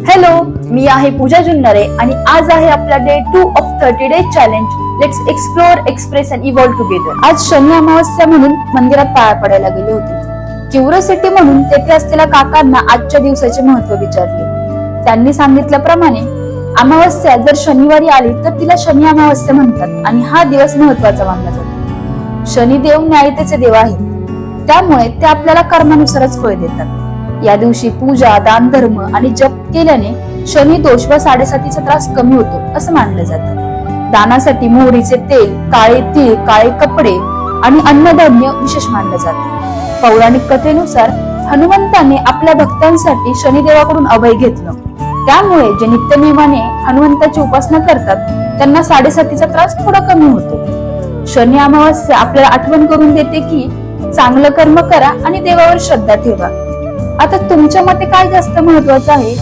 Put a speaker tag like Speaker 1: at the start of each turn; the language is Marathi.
Speaker 1: हॅलो, मी आहे पूजा जुन्नरे आणि आज आहे आपला day 2 of 30 days challenge. Let's explore, express and evolve together. आज शनी अमावस्या म्हणून मंदिरात पाया पडायला गेले होते. क्युरिओसिटी म्हणून तेथे असलेल्या काकांना आजच्या दिवसाचे महत्व विचारले. त्यांनी सांगितल्याप्रमाणे अमावस्या जर शनिवारी आली तर तिला शनी अमावस्या म्हणतात आणि हा दिवस महत्वाचा मानला जातो. शनिदेव न्यायतेचे देव आहेत, त्यामुळे ते आपल्याला कर्मानुसारच फळ देतात. या दिवशी पूजा, दान धर्म आणि जप केल्याने शनी दोष व 7.5चा त्रास कमी होतो असं मानलं जातं. दानासाठी मोहरीचे तेल, काळे तीळ, काळे कपडे आणि अन्नधान्य विशेष मानलं जातं. पौराणिक कथेनुसार हनुमंताने आपल्या भक्तांसाठी शनिदेवाकडून अभय घेतलं. त्यामुळे जे नित्यनेमाने हनुमंताची उपासना करतात त्यांना 7.5चा त्रास थोडा कमी होतो. शनी अमावस्या आपल्याला आठवण करून देते की चांगलं कर्म करा आणि देवावर श्रद्धा ठेवा. आता तुमच्या मते काय जास्त महत्वाचं आहे?